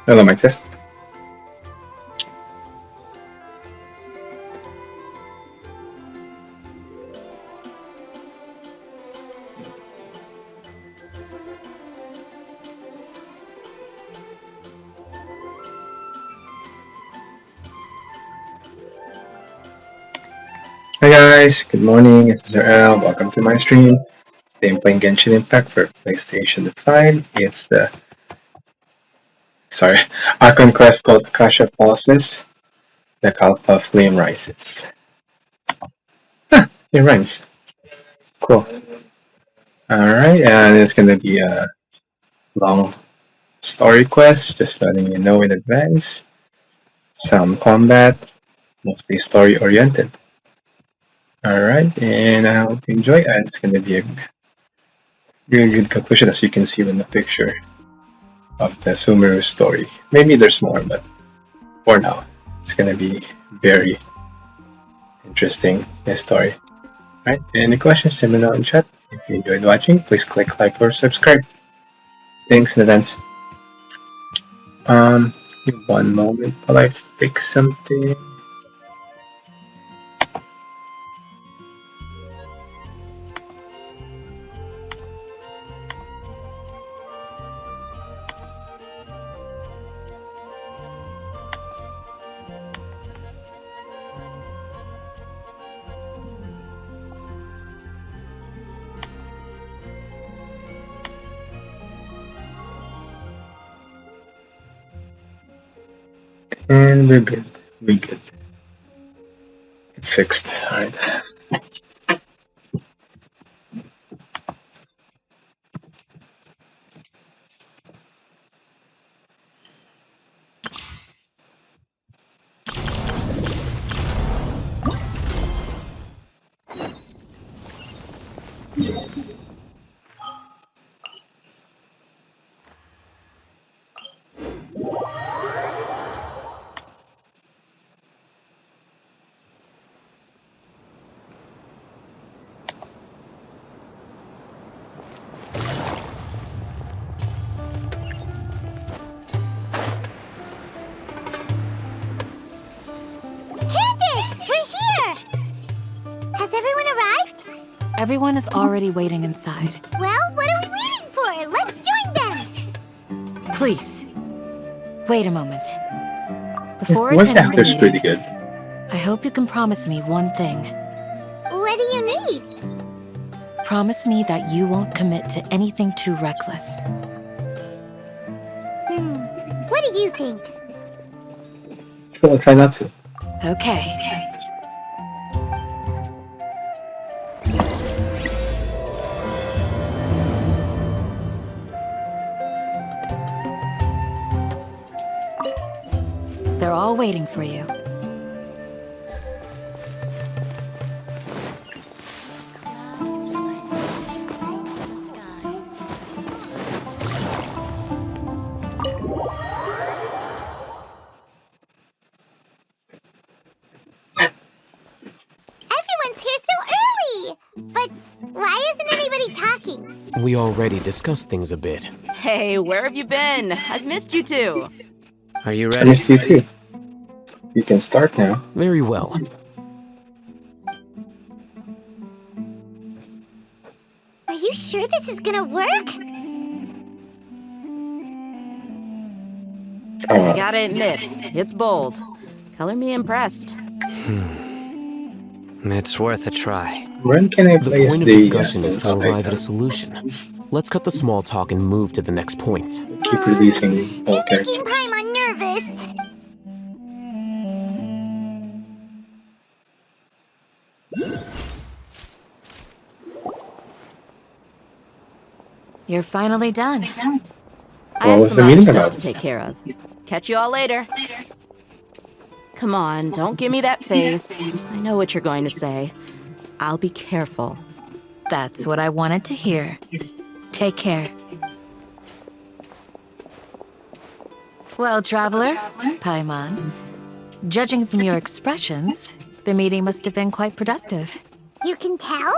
Hello, my test. Hi guys, good morning. It's Mr. L. Welcome to my stream. Today I'm playing Genshin Impact for PlayStation 5. It's the Archon quest called Akasha Pulses. The Kalpa Flame Rises. It rhymes. Cool. Alright, and it's gonna be a long story quest, just letting you know in advance. Some combat, mostly story oriented. Alright, and I hope you enjoy. It's gonna be a really good conclusion, as you can see in the picture of the Sumeru story. Maybe there's more, but for now, it's gonna be very interesting story. Right? Any questions? Let me know in chat. If you enjoyed watching, please click like or subscribe. Thanks in advance. Give one moment while I fix something. And we're good. We're good. It's fixed. Alright. Everyone is already waiting inside. Well, what are we waiting for? Let's join them! Please, wait a moment. Before Voice attending the actor's pretty meeting, good. I hope you can promise me one thing. What do you need? Promise me that you won't commit to anything too reckless. What do you think? Sure, I'll try not to. Okay. They're all waiting for you. Everyone's here so early! But why isn't anybody talking? We already discussed things a bit. Hey, where have you been? I've missed you too. Are you I ready? missed you too. You can start now. Very well. Are you sure this is gonna work? I gotta admit, it's bold. Color me impressed. It's worth a try. When can I The play as point of the discussion is to top arrive at a item? solution. Let's cut the small talk and move to the next point. Keep releasing all You're characters. making Paimon nervous! You're finally done. I What have was some the other meeting stuff about? to take care of. Catch you all later. Come on, don't give me that face. I know what you're going to say. I'll be careful. That's what I wanted to hear. Take care. Well, traveler, Paimon, judging from your expressions, the meeting must have been quite productive. You can tell?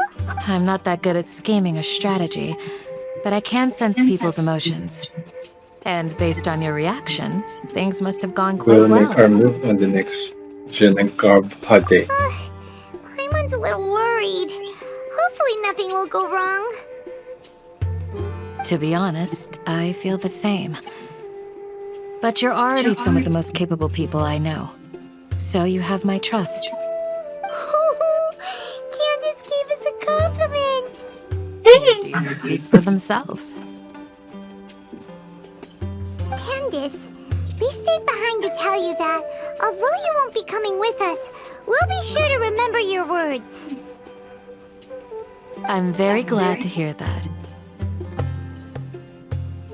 I'm not that good at scheming or strategy, but I can sense people's emotions. And based on your reaction, things must have gone We'll quite make our well. move on the next Jin and Garb Hade. Paimon's a little worried. Hopefully nothing will go wrong. To be honest, I feel the same. But you're already some of the most capable people I know. So you have my trust. Candace gave us a compliment. Your deeds speak for themselves. Candace, we stayed behind to tell you that, although you won't be coming with us, we'll be sure to remember your words. I'm very glad to hear that.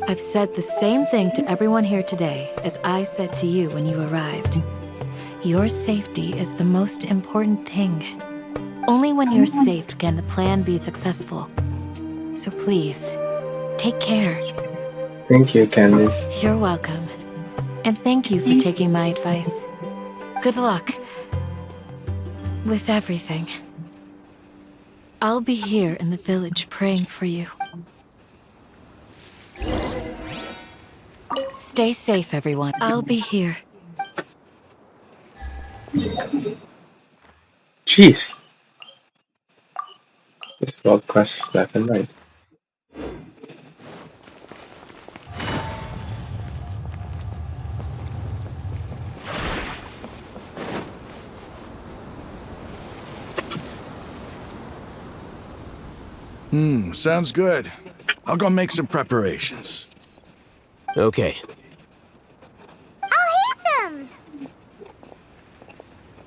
I've said the same thing to everyone here today as I said to you when you arrived. Your safety is the most important thing. Only when you're safe can the plan be successful. So please, take care. Thank you, Candice. You're welcome. And thank you for taking my advice. Good luck with everything. I'll be here in the village praying for you. Stay safe, everyone. I'll be here. Jeez. This world quest left and right. Sounds good. I'll go make some preparations. Okay. I'll hit them!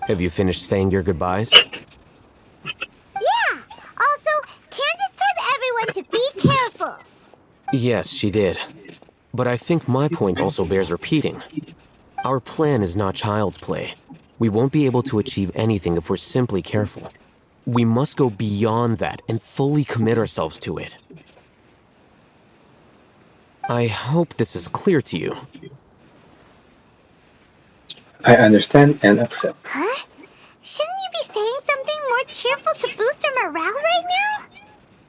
Have you finished saying your goodbyes? Yeah! Also, Candace told everyone to be careful. Yes, she did. But I think my point also bears repeating. Our plan is not child's play. We won't be able to achieve anything if we're simply careful. We must go beyond that and fully commit ourselves to it. I hope this is clear to you. I understand and accept. Huh? Shouldn't you be saying something more cheerful to boost our morale right now?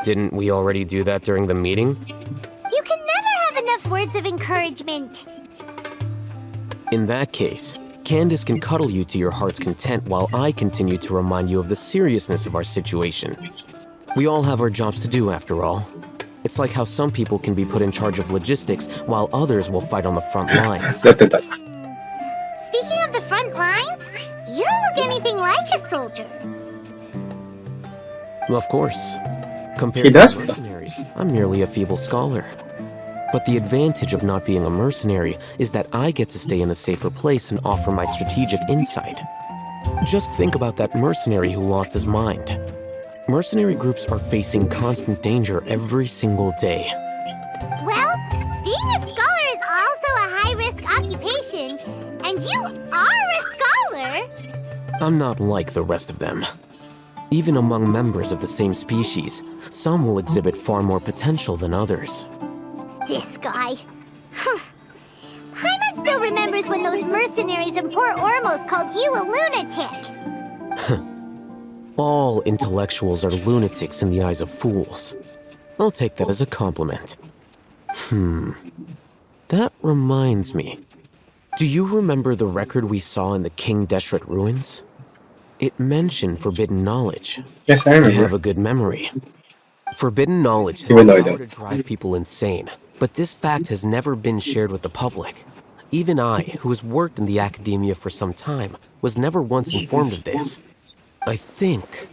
Didn't we already do that during the meeting? You can never have enough words of encouragement. In that case, Candace can cuddle you to your heart's content while I continue to remind you of the seriousness of our situation. We all have our jobs to do, after all. It's like how some people can be put in charge of logistics while others will fight on the front lines. Speaking of the front lines, you don't look anything like a soldier. Of course. He Compared does, to though. mercenaries, I'm merely a feeble scholar. But the advantage of not being a mercenary is that I get to stay in a safer place and offer my strategic insight. Just think about that mercenary who lost his mind. Mercenary groups are facing constant danger every single day. Well, being a scholar is also a high-risk occupation, and you are a scholar. I'm not like the rest of them. Even among members of the same species, some will exhibit far more potential than others. This guy. Paimon still remembers when those mercenaries in Port Ormos called you a lunatic. All intellectuals are lunatics in the eyes of fools. I'll take that as a compliment. That reminds me. Do you remember the record we saw in the King Deshret ruins? It mentioned forbidden knowledge. Yes, I You remember. have a good memory. Forbidden knowledge has Even though I the power don't. to drive people insane, but this fact has never been shared with the public. Even I, who has worked in the academia for some time, was never once informed of this. I think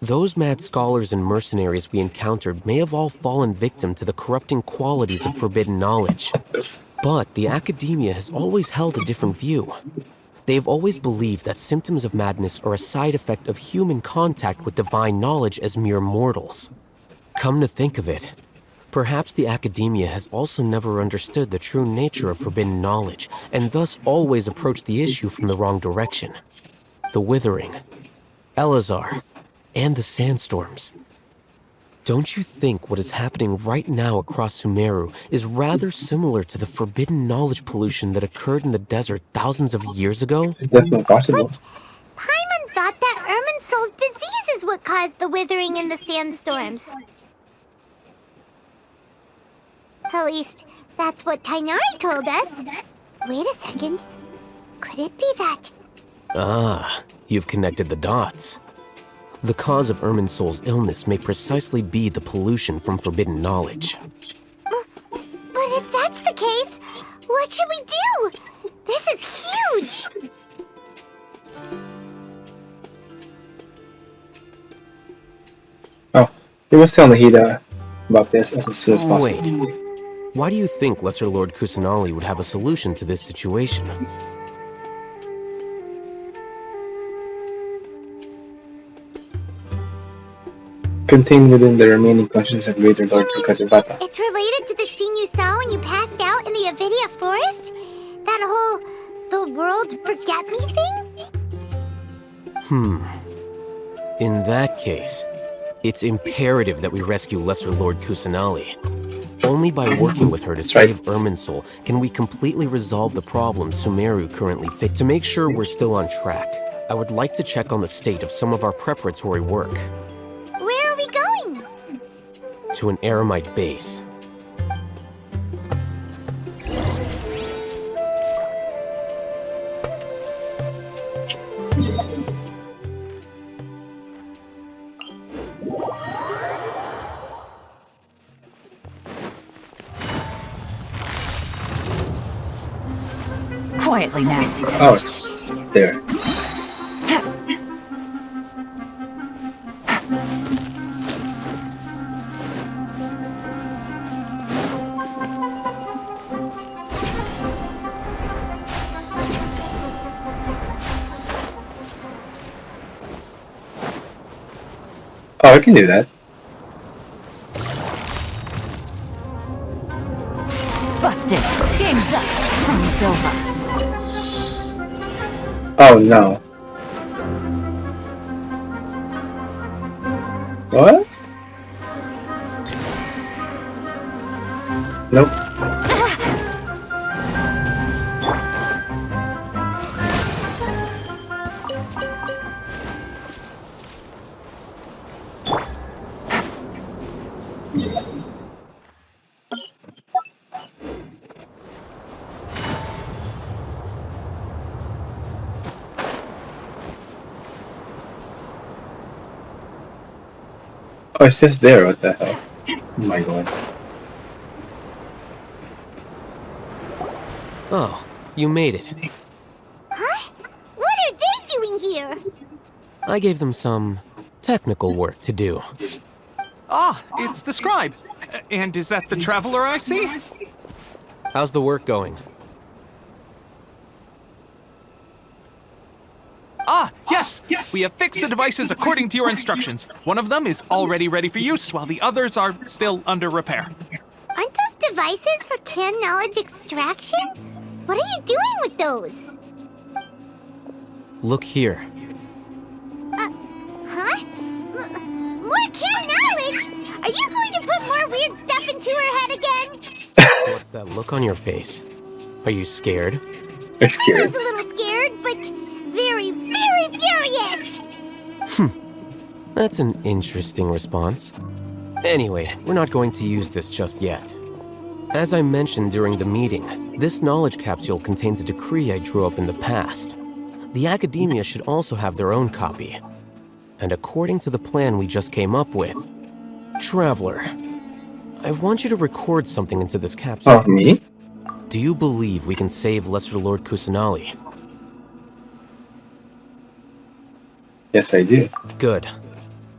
those mad scholars and mercenaries we encountered may have all fallen victim to the corrupting qualities of forbidden knowledge. But the academia has always held a different view. They've always believed that symptoms of madness are a side effect of human contact with divine knowledge as mere mortals. Come to think of it, perhaps the academia has also never understood the true nature of forbidden knowledge, and thus always approached the issue from the wrong direction. The Withering, Elazar, and the Sandstorms. Don't you think what is happening right now across Sumeru is rather similar to the forbidden knowledge pollution that occurred in the desert thousands of years ago? It's definitely possible. Paimon thought that Irminsul's disease is what caused the withering in the sandstorms. At least, that's what Tainari told us. Wait a second. Could it be that? Ah, you've connected the dots. The cause of Irminsol's illness may precisely be the pollution from forbidden knowledge. But if that's the case, what should we do? This is huge! Oh, we must tell Nahida about this as soon as possible. Wait. Why do you think Lesser Lord Kusanali would have a solution to this situation? Contained within the remaining conscience of Greater Lord Kakadibata. It's related to the scene you saw when you passed out in the Avidia forest? That whole the world forget me thing? In that case, it's imperative that we rescue Lesser Lord Kusanali. Only by working with her to save Irminsol can we completely resolve the problems Sumeru currently faces. To make sure we're still on track, I would like to check on the state of some of our preparatory work. Where are we going? To an Eremite base. Quietly now. Oh, it's there. Oh, I can do that. Busted. Game's up. Front's over. Oh no. What? Nope. Oh, it's just there. What the hell? Oh my god. Oh, you made it. Huh? What are they doing here? I gave them some technical work to do. Ah, it's the scribe. And is that the traveler I see? How's the work going? Ah, yes! We have fixed the devices according to your instructions. One of them is already ready for use, while the others are still under repair. Aren't those devices for can knowledge extraction? What are you doing with those? Look here. Huh? More can knowledge? Are you going to put more weird stuff into her head again? What's that look on your face? Are you scared? I'm scared. Someone's a little scared, but very, very furious! That's an interesting response. Anyway, we're not going to use this just yet. As I mentioned during the meeting, this knowledge capsule contains a decree I drew up in the past. The academia should also have their own copy. And according to the plan we just came up with, Traveler, I want you to record something into this capsule. Oh, me? Do you believe we can save Lesser Lord Kusanali? Yes, I do. Good.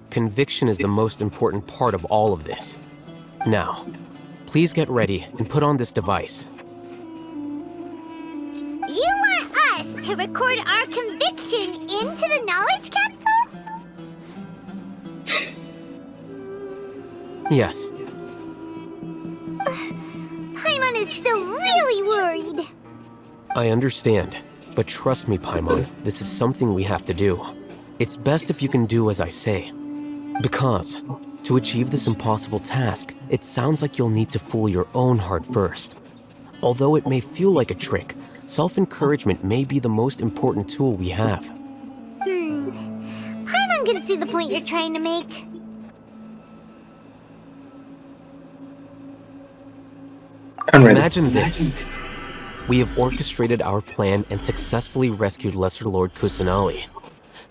Conviction is the most important part of all of this. Now, please get ready and put on this device. You want us to record our conviction into the knowledge capsule? Yes. Paimon is still really worried. I understand, but trust me, Paimon, this is something we have to do. It's best if you can do as I say. Because, to achieve this impossible task, it sounds like you'll need to fool your own heart first. Although it may feel like a trick, self-encouragement may be the most important tool we have. Paimon can see the point you're trying to make. I'm ready. Imagine this. We have orchestrated our plan and successfully rescued Lesser Lord Kusanali.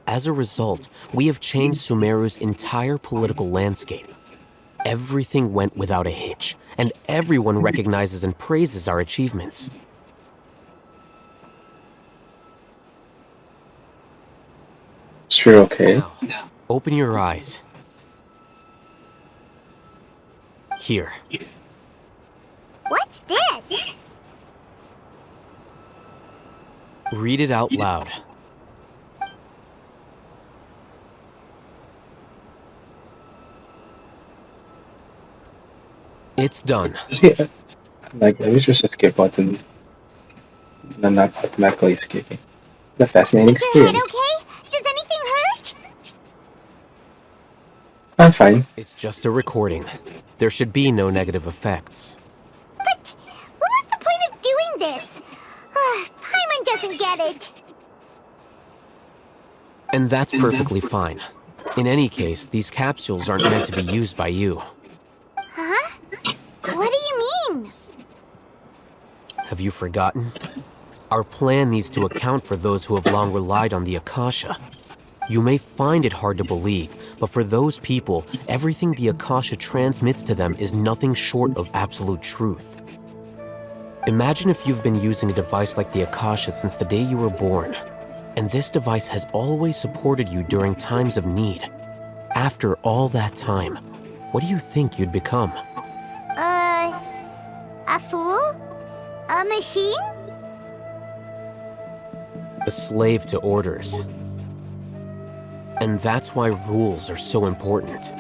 As a result, we have changed Sumeru's entire political landscape. Everything went without a hitch, and everyone recognizes and praises our achievements. Sure, okay. Now, open your eyes. Here. What's this? Read it out loud. It's done. See, like, I wish there's a skip button. I'm not automatically skipping. The fascinating Is your head experience. okay? Does anything hurt? I'm fine. It's just a recording. There should be no negative effects. But what was the point of doing this? Paimon doesn't get it. And that's perfectly fine. In any case, these capsules aren't meant to be used by you. Huh? What do you mean? Have you forgotten? Our plan needs to account for those who have long relied on the Akasha. You may find it hard to believe, but for those people, everything the Akasha transmits to them is nothing short of absolute truth. Imagine if you've been using a device like the Akasha since the day you were born, and this device has always supported you during times of need. After all that time, what do you think you'd become? A fool? A machine? A slave to orders. And that's why rules are so important.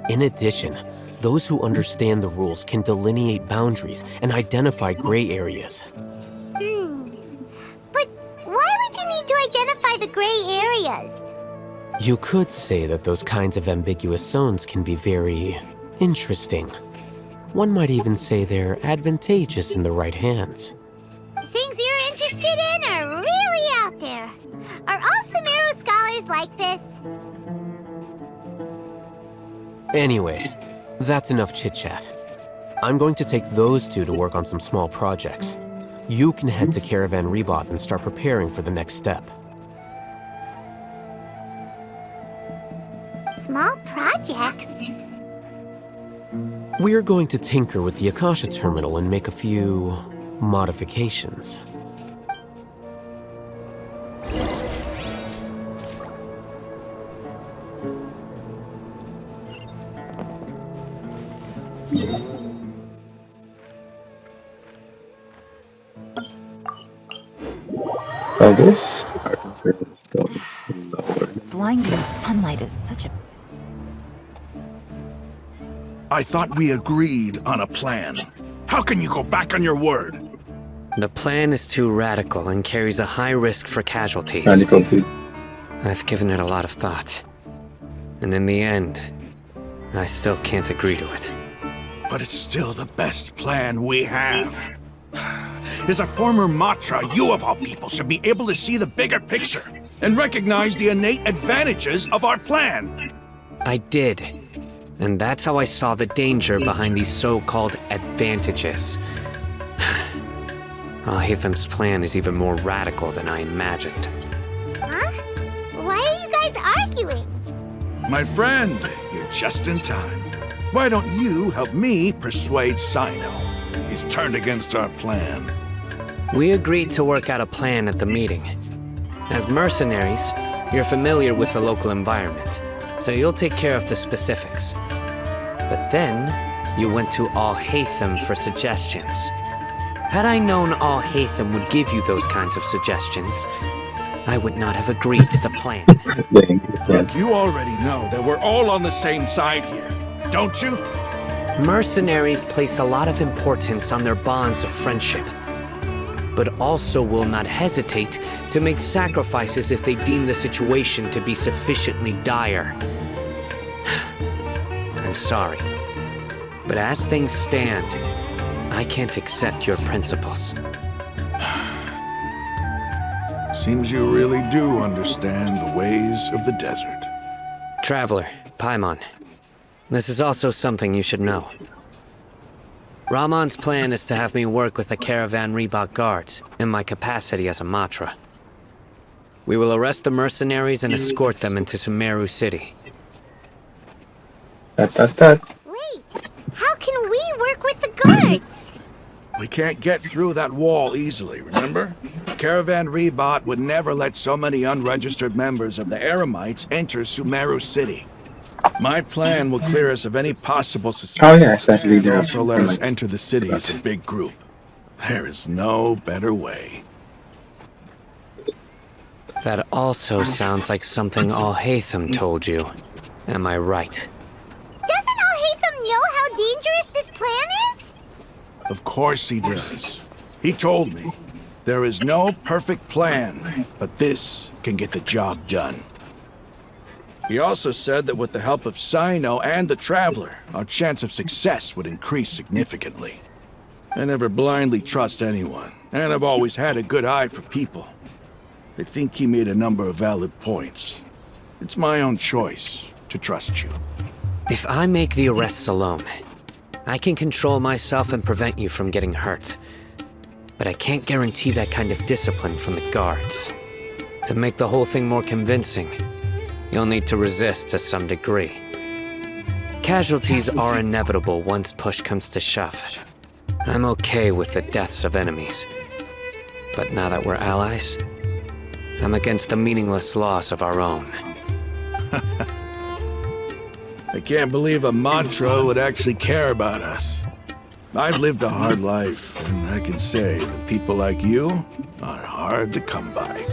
In addition, those who understand the rules can delineate boundaries and identify gray areas. But why would you need to identify the gray areas? You could say that those kinds of ambiguous zones can be very interesting. One might even say they're advantageous in the right hands. Things you're interested in are really out there. Are all Sumeru scholars like this? Anyway, that's enough chit-chat. I'm going to take those two to work on some small projects. You can head to Caravan Rebot and start preparing for the next step. Small projects? We're going to tinker with the Akasha terminal and make a few modifications. Oh, this artifact is going lower. This blinding sunlight is such a... I thought we agreed on a plan. How can you go back on your word? The plan is too radical and carries a high risk for casualties. Radical dude. I've given it a lot of thought. And in the end, I still can't agree to it. But it's still the best plan we have. As a former Matra, you of all people should be able to see the bigger picture and recognize the innate advantages of our plan. I did. And that's how I saw the danger behind these so-called advantages. Al-Hitham's plan is even more radical than I imagined. Huh? Why are you guys arguing? My friend, you're just in time. Why don't you help me persuade Sino? He's turned against our plan. We agreed to work out a plan at the meeting. As mercenaries, you're familiar with the local environment, so you'll take care of the specifics. But then, you went to Al-Haytham for suggestions. Had I known Al-Haytham would give you those kinds of suggestions, I would not have agreed to the plan. Look, you already know that we're all on the same side here, don't you? Mercenaries place a lot of importance on their bonds of friendship, but also will not hesitate to make sacrifices if they deem the situation to be sufficiently dire. I'm sorry, but as things stand, I can't accept your principles. Seems you really do understand the ways of the desert. Traveler, Paimon, this is also something you should know. Rahman's plan is to have me work with the Caravan Reebok guards in my capacity as a Matra. We will arrest the mercenaries and escort them into Sumeru City. Wait, how can we work with the guards? We can't get through that wall easily, remember? Caravan Rebot would never let so many unregistered members of the Eremites enter Sumeru City. My plan will clear us of any possible suspicion. Oh yeah, it's actually and there. also let us enter the city as a big group. There is no better way. That also sounds like something Al-Haytham told you. Am I right? Doesn't Al-Haytham know how dangerous this plan is? Of course he does. He told me. There is no perfect plan, but this can get the job done. He also said that with the help of Sino and the Traveler, our chance of success would increase significantly. I never blindly trust anyone, and I've always had a good eye for people. I think he made a number of valid points. It's my own choice to trust you. If I make the arrests alone, I can control myself and prevent you from getting hurt. But I can't guarantee that kind of discipline from the guards. To make the whole thing more convincing, you'll need to resist to some degree. Casualties are inevitable once push comes to shove. I'm okay with the deaths of enemies. But now that we're allies, I'm against the meaningless loss of our own. I can't believe a Matra would actually care about us. I've lived a hard life, and I can say that people like you are hard to come by.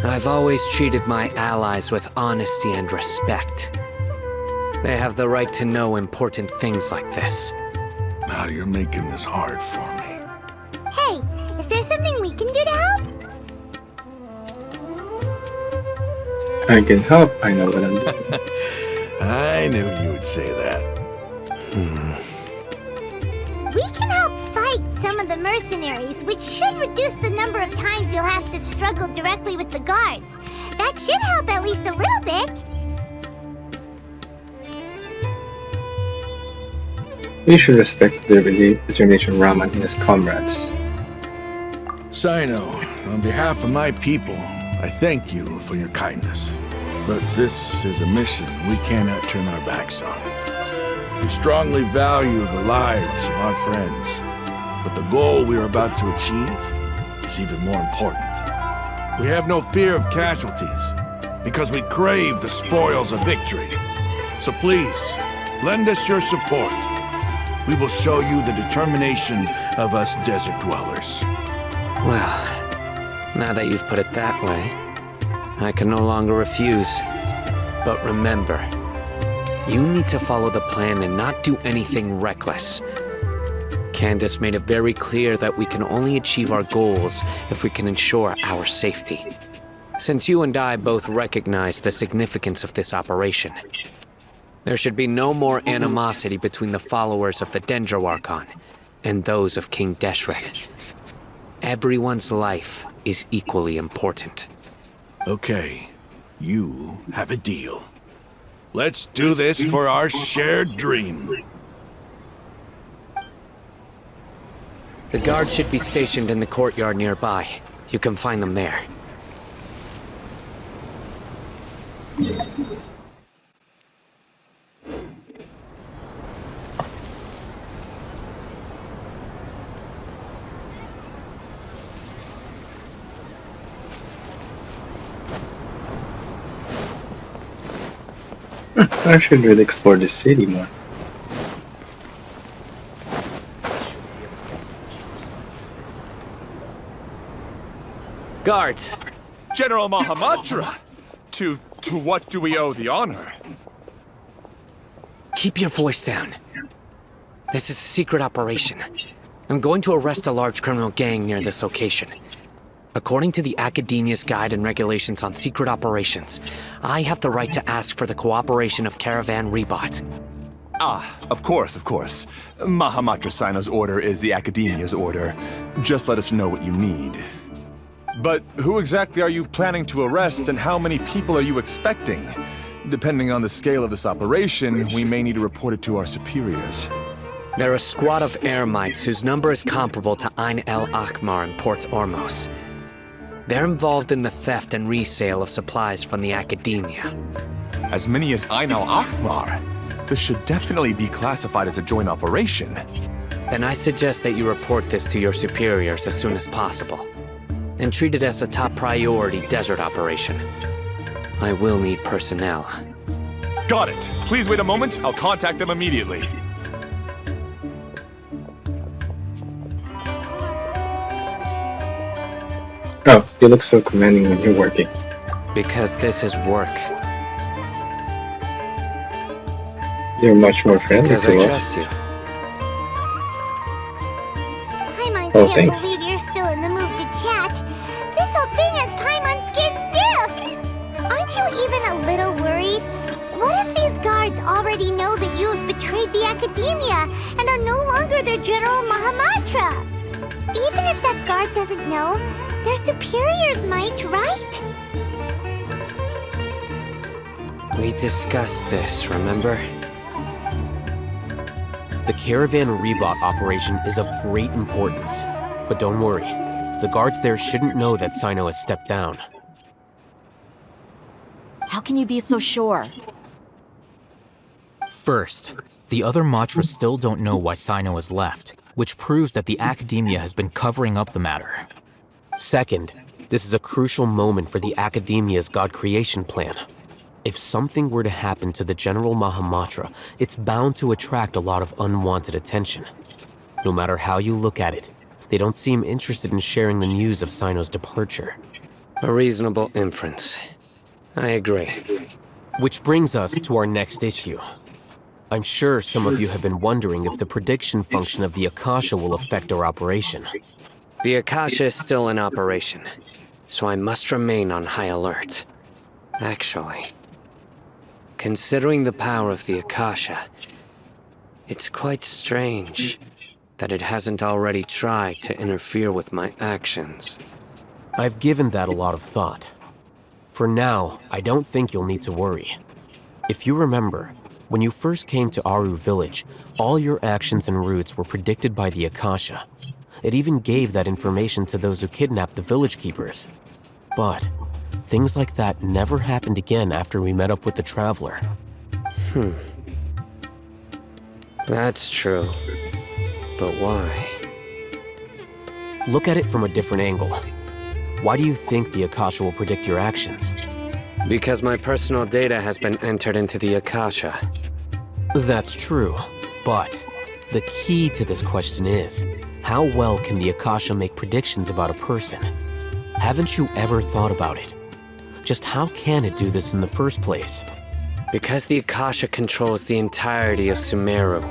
I've always treated my allies with honesty and respect. They have the right to know important things like this. Now you're making this hard for me. Hey, is there something we can do to help? I can help. I know what I'm doing. I knew you would say that. We can help fight some of the mercenaries, which should reduce the number of times you'll have to struggle directly with the guards. That should help at least a little bit. We should respect the determination of Rahman and his comrades. Sino, on behalf of my people, I thank you for your kindness. But this is a mission we cannot turn our backs on. We strongly value the lives of our friends, but the goal we are about to achieve is even more important. We have no fear of casualties, because we crave the spoils of victory. So please, lend us your support. We will show you the determination of us desert dwellers. Well, now that you've put it that way, I can no longer refuse. But remember, you need to follow the plan and not do anything reckless. Candace made it very clear that we can only achieve our goals if we can ensure our safety. Since you and I both recognize the significance of this operation, there should be no more animosity between the followers of the Dendro Archon and those of King Deshret. Everyone's life is equally important. Okay, you have a deal. Let's do this for our shared dream. The guards should be stationed in the courtyard nearby. You can find them there. I should really explore the city more. Guards! General Mahamatra! To what do we owe the honor? Keep your voice down. This is a secret operation. I'm going to arrest a large criminal gang near this location. According to the Academia's Guide and Regulations on Secret Operations, I have the right to ask for the cooperation of Caravan Rebot. Ah, of course. Mahamatra Sino's order is the Academia's order. Just let us know what you need. But who exactly are you planning to arrest, and how many people are you expecting? Depending on the scale of this operation, we may need to report it to our superiors. They're a squad of Eremites whose number is comparable to Ain el Akmar in Port Ormos. They're involved in the theft and resale of supplies from the Academia. As many as Ain al-Ahmar? This should definitely be classified as a joint operation. Then I suggest that you report this to your superiors as soon as possible, and treat it as a top priority desert operation. I will need personnel. Got it. Please wait a moment. I'll contact them immediately. Oh, you look so commanding when you're working. Because this is work. You're much more friendly Because I to us. trust you. Paimon Oh, can't thanks. believe you're still in the mood to chat. This whole thing has Paimon scared stiff. Aren't you even a little worried? What if these guards already know that you have betrayed the Academia and are no longer their General Mahamatra? Even if that guard doesn't know, their superiors might, right? We discussed this, remember? The Caravan Rebot operation is of great importance. But don't worry, the guards there shouldn't know that Sino has stepped down. How can you be so sure? First, the other Matras still don't know why Sino has left, which proves that the Academia has been covering up the matter. Second, this is a crucial moment for the Academia's God creation plan. If something were to happen to the General Mahamatra, it's bound to attract a lot of unwanted attention. No matter how you look at it, they don't seem interested in sharing the news of Sino's departure. A reasonable inference. I agree. Which brings us to our next issue. I'm sure some of you have been wondering if the prediction function of the Akasha will affect our operation. The Akasha is still in operation, so I must remain on high alert. Actually, considering the power of the Akasha, it's quite strange that it hasn't already tried to interfere with my actions. I've given that a lot of thought. For now, I don't think you'll need to worry. If you remember, when you first came to Aru Village, all your actions and routes were predicted by the Akasha. It even gave that information to those who kidnapped the village keepers. But things like that never happened again after we met up with the Traveler. That's true. But why? Look at it from a different angle. Why do you think the Akasha will predict your actions? Because my personal data has been entered into the Akasha. That's true, but the key to this question is, how well can the Akasha make predictions about a person? Haven't you ever thought about it? Just how can it do this in the first place? Because the Akasha controls the entirety of Sumeru.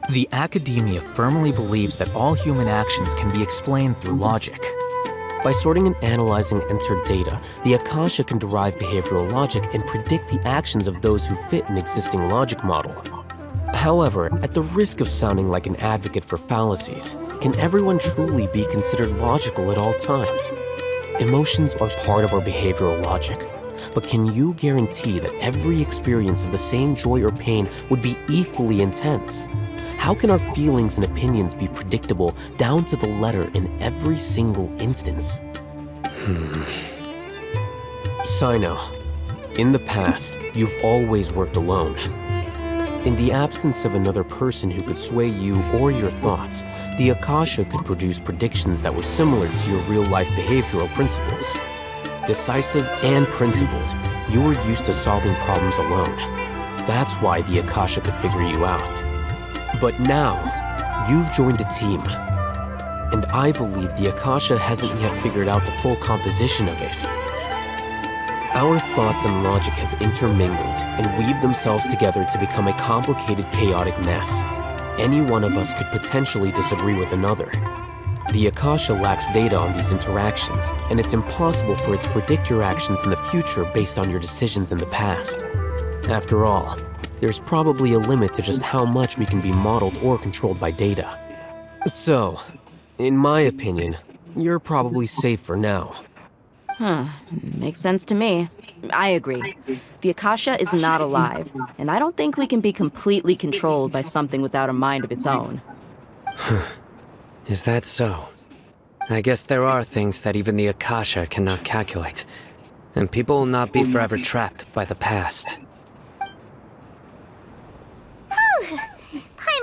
The Academia firmly believes that all human actions can be explained through logic. By sorting and analyzing entered data, the Akasha can derive behavioral logic and predict the actions of those who fit an existing logic model. However, at the risk of sounding like an advocate for fallacies, can everyone truly be considered logical at all times? Emotions are part of our behavioral logic, but can you guarantee that every experience of the same joy or pain would be equally intense? How can our feelings and opinions be predictable down to the letter in every single instance? Sino, in the past, you've always worked alone. In the absence of another person who could sway you or your thoughts, the Akasha could produce predictions that were similar to your real-life behavioral principles. Decisive and principled, you were used to solving problems alone. That's why the Akasha could figure you out. But now, you've joined a team. And I believe the Akasha hasn't yet figured out the full composition of it. Our thoughts and logic have intermingled and weaved themselves together to become a complicated, chaotic mess. Any one of us could potentially disagree with another. The Akasha lacks data on these interactions, and it's impossible for it to predict your actions in the future based on your decisions in the past. After all, there's probably a limit to just how much we can be modeled or controlled by data. So, in my opinion, you're probably safe for now. Makes sense to me. I agree. The Akasha is not alive, and I don't think we can be completely controlled by something without a mind of its own. Is that so? I guess there are things that even the Akasha cannot calculate, and people will not be forever trapped by the past.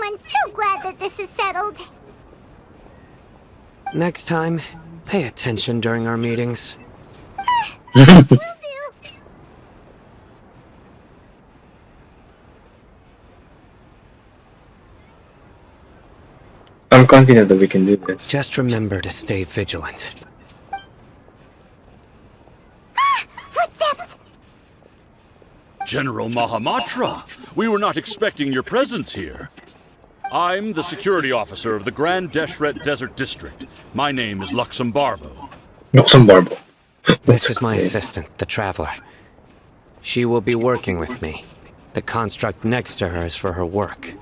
I'm so glad that this is settled. Next time, pay attention during our meetings. Will do. I'm confident that we can do this. Just remember to stay vigilant. Footsteps! General Mahamatra, we were not expecting your presence here. I'm the security officer of the Grand Deshret Desert District. My name is Luxembarbo. Luxembarbo. This is my assistant, the Traveler. She will be working with me. The construct next to her is for her work.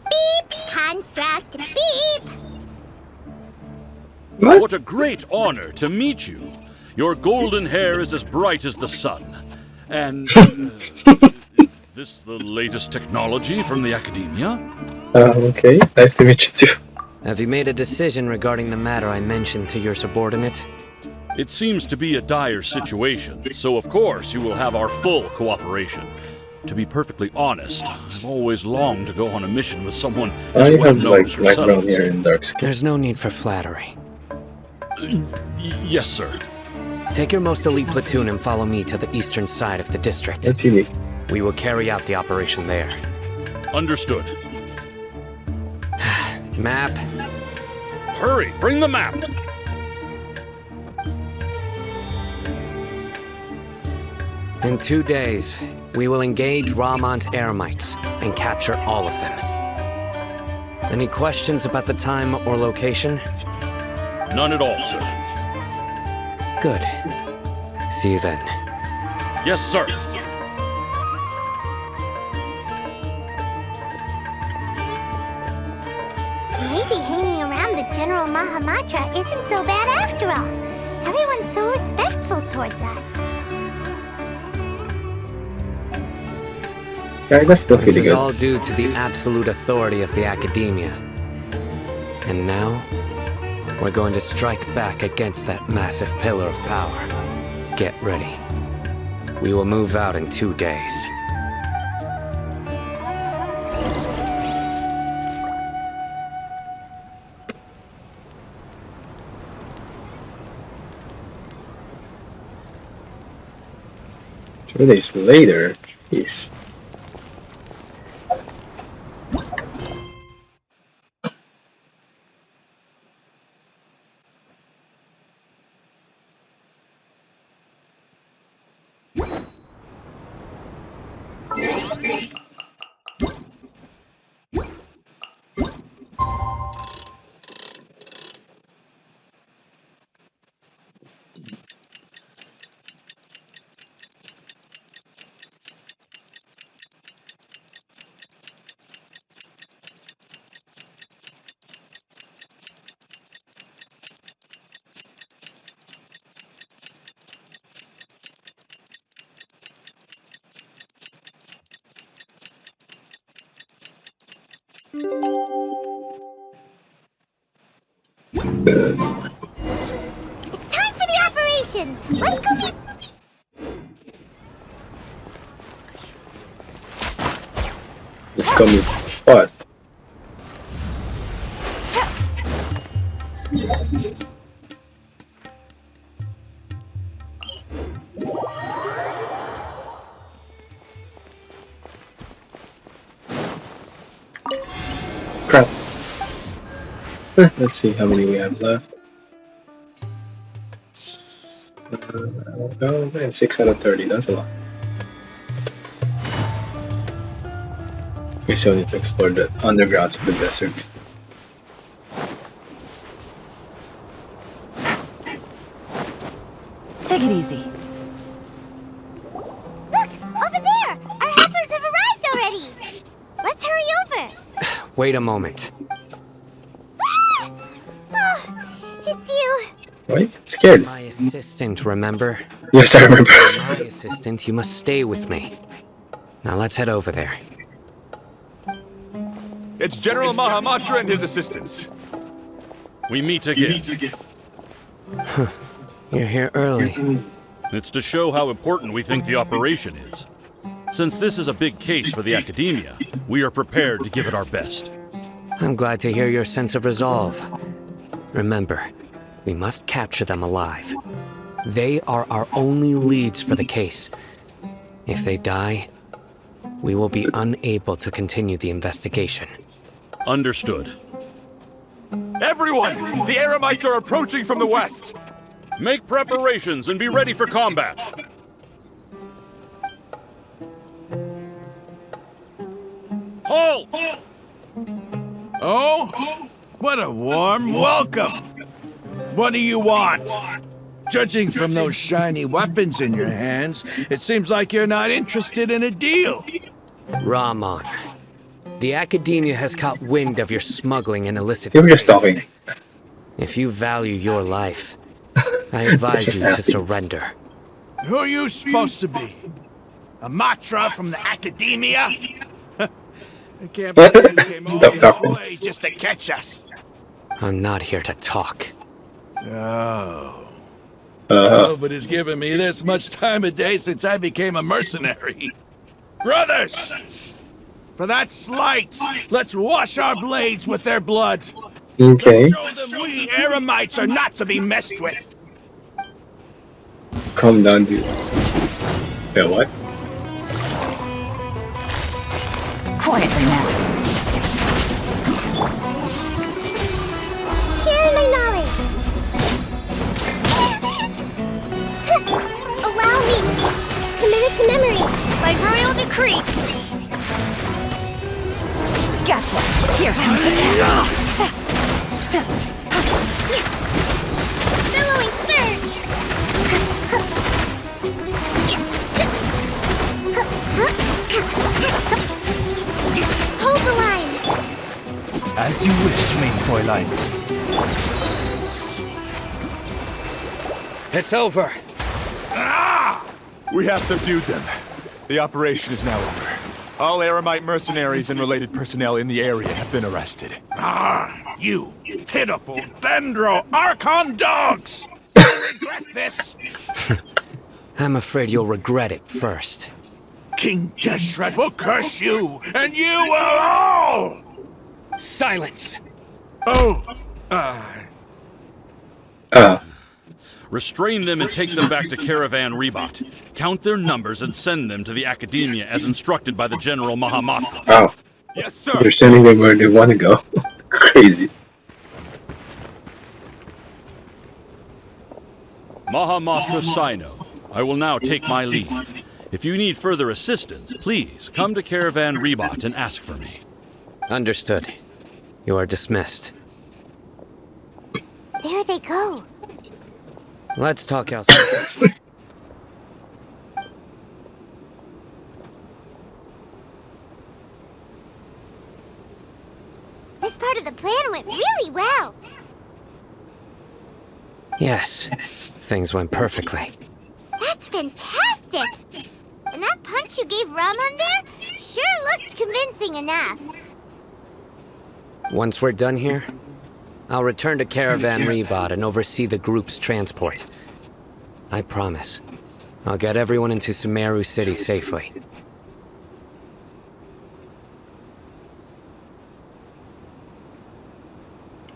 Beep! Construct, beep! What a great honor to meet you. Your golden hair is as bright as the sun. And is this the latest technology from the Academia? Okay, nice to meet you too. Have you made a decision regarding the matter I mentioned to your subordinate? It seems to be a dire situation, so of course you will have our full cooperation. To be perfectly honest, I've always longed to go on a mission with someone as I well have known like as light brown yourself. hair and dark skin. There's no need for flattery. Yes, sir. Take your most elite platoon and follow me to the eastern side of the district. That's unique. We will carry out the operation there. Understood. Map. Hurry, bring the map! In 2 days, we will engage Rahman's Eremites and capture all of them. Any questions about the time or location? None at all, sir. Good. See you then. Yes, sir. Maybe hanging around the General Mahamatra isn't so bad after all. Everyone's so respectful towards us. Yeah, that's still This pretty is good. all due to the absolute authority of the Academia. And now, we're going to strike back against that massive pillar of power. Get ready. We will move out in 2 days. Two days later, jeez. It's time for the operation! Let's go meet... Let's go meet what? Crap. Let's see how many we have left. Oh man, 6 out of 30, that's a lot. We still need to explore the undergrounds of the desert. Take it easy. Look! Over there! Our helpers have arrived already! Let's hurry over! Wait a moment. Oh, it's you! Why? Scared. My assistant, remember? Yes, I remember. As my assistant, you must stay with me. Now let's head over there. It's General Mahamatra and his assistants. We meet again. You're here early. It's to show how important we think the operation is. Since this is a big case for the Academia, we are prepared to give it our best. I'm glad to hear your sense of resolve. Remember, we must capture them alive. They are our only leads for the case. If they die, we will be unable to continue the investigation. Understood. Everyone! The Eremites are approaching from the west! Make preparations and be ready for combat. Halt! Oh? What a warm welcome! What do you want? Judging from those shiny weapons in your hands, it seems like you're not interested in a deal. Rahman, the Academia has caught wind of your smuggling and illicit You were just sales. talking. If you value your life, I advise you to surrender. Who are you supposed to be? A Matra from the Academia? I can't believe you came all this way just to catch us. I'm not here to talk. Oh. Nobody's given me this much time of day since I became a mercenary. Brothers! For that slight, let's wash our blades with their blood. Okay. Show them we Eremites are not to be messed with. Calm down, dude. Yeah, what? Quietly now. Sharing my knowledge. Allow me. Committed to memory. By royal decree. Gotcha. Here comes the catch. Billowing surge. Hold the line. As you wish, main Fräulein. It's over. We have subdued them. The operation is now over. All Eremite mercenaries and related personnel in the area have been arrested. Ah, you pitiful Dendro Archon dogs! You'll regret this! I'm afraid you'll regret it first. King Deshret will curse you, and you will all! Silence! Oh, Restrain them and take them back to Caravan Rebot. Count their numbers and send them to the Academia as instructed by the General Mahamatra. Oh. Yes, sir. They're sending them where they want to go. Crazy. Mahamatra Sino, I will now take my leave. If you need further assistance, please come to Caravan Rebot and ask for me. Understood. You are dismissed. There they go. Let's talk outside. This part of the plan went really well. Yes, things went perfectly. That's fantastic. And that punch you gave Rahman there sure looked convincing enough. Once we're done here, I'll return to Caravan Rebot and oversee the group's transport. I promise. I'll get everyone into Sumeru City safely.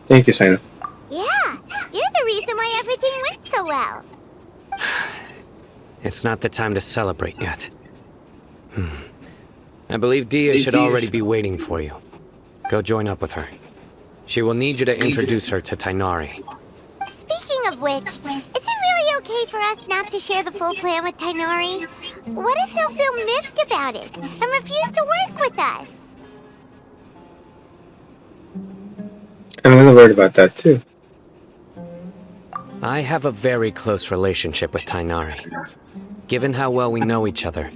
Thank you, Sino. Yeah, you're the reason why everything went so well. It's not the time to celebrate yet. I believe Dia should already be waiting for you. Go join up with her. She will need you to introduce her to Tainari. Speaking of which, is it really okay for us not to share the full plan with Tainari? What if he'll feel miffed about it and refuse to work with us? I'm a little worried about that too. I have a very close relationship with Tainari. Given how well we know each other,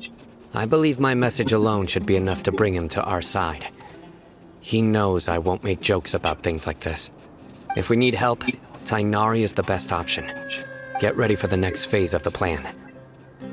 I believe my message alone should be enough to bring him to our side. He knows I won't make jokes about things like this. If we need help, Tainari is the best option. Get ready for the next phase of the plan.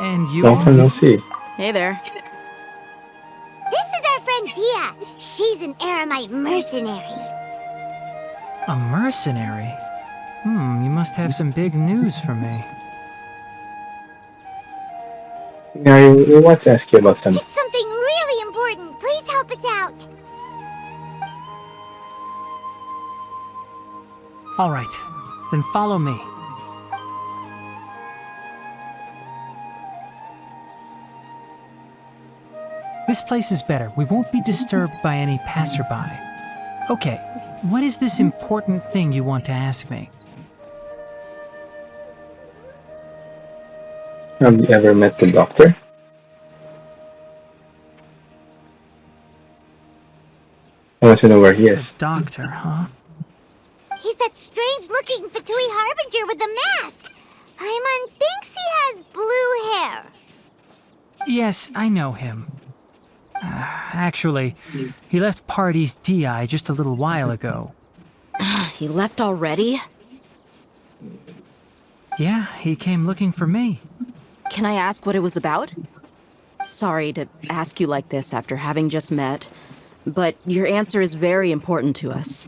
And you Long time are? no see. Hey there. This is our friend Dia. She's an Aramite mercenary. A mercenary? You must have some big news for me. Yeah, we want to ask you about some. It's something really important. Please help us out. All right, then follow me. This place is better. We won't be disturbed by any passerby. Okay, what is this important thing you want to ask me? Have you ever met the doctor? I want to know where he The is. doctor, huh? He's that strange-looking Fatui Harbinger with the mask. Paimon thinks he has blue hair. Yes, I know him. Actually, he left Party's DI just a little while ago. He left already? Yeah, he came looking for me. Can I ask what it was about? Sorry to ask you like this after having just met, but your answer is very important to us.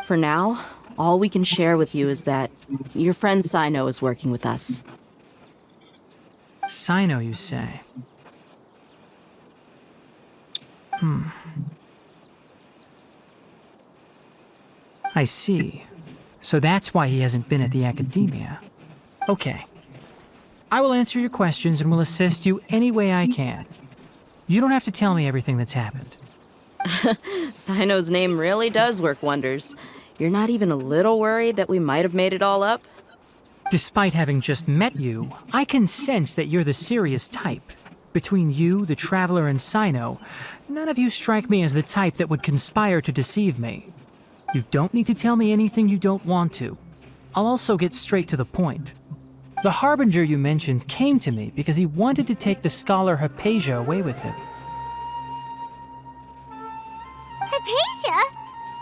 For now, all we can share with you is that your friend Sino is working with us. Sino, you say? I see. So that's why he hasn't been at the academia. Okay. I will answer your questions and will assist you any way I can. You don't have to tell me everything that's happened. Sino's name really does work wonders. You're not even a little worried that we might have made it all up? Despite having just met you, I can sense that you're the serious type. Between you, the Traveler, and Sino, none of you strike me as the type that would conspire to deceive me. You don't need to tell me anything you don't want to. I'll also get straight to the point. The Harbinger you mentioned came to me because he wanted to take the scholar Hypatia away with him. Hypatia?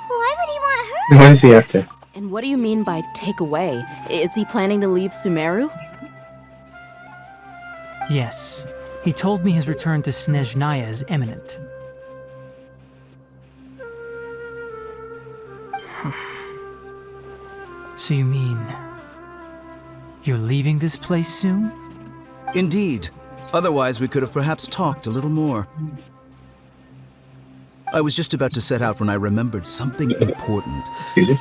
Why would he want her? What is he after? And what do you mean by take away? Is he planning to leave Sumeru? Yes. He told me his return to Snezhnaya is imminent. So you mean... you're leaving this place soon? Indeed. Otherwise, we could have perhaps talked a little more. I was just about to set out when I remembered something important.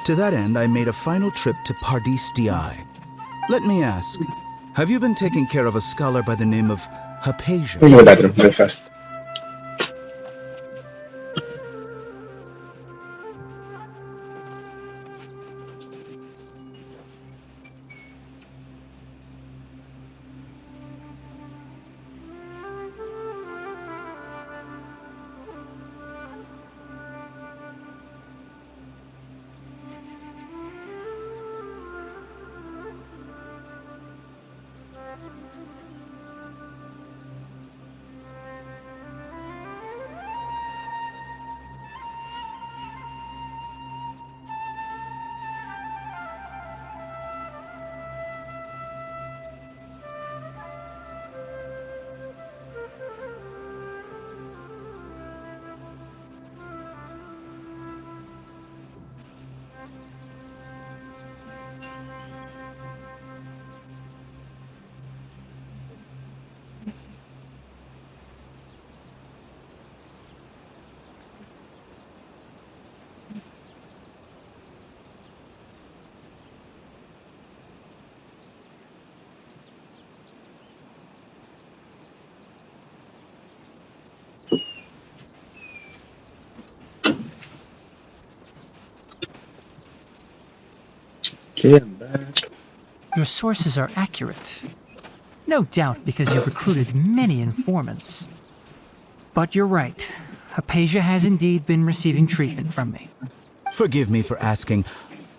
To that end, I made a final trip to Pardis DI. Let me ask, have you been taking care of a scholar by the name of Hypatia? Go to the bathroom real fast. Okay, I'm back. Your sources are accurate. No doubt because you recruited many informants. But you're right. Hypatia has indeed been receiving treatment from me. Forgive me for asking,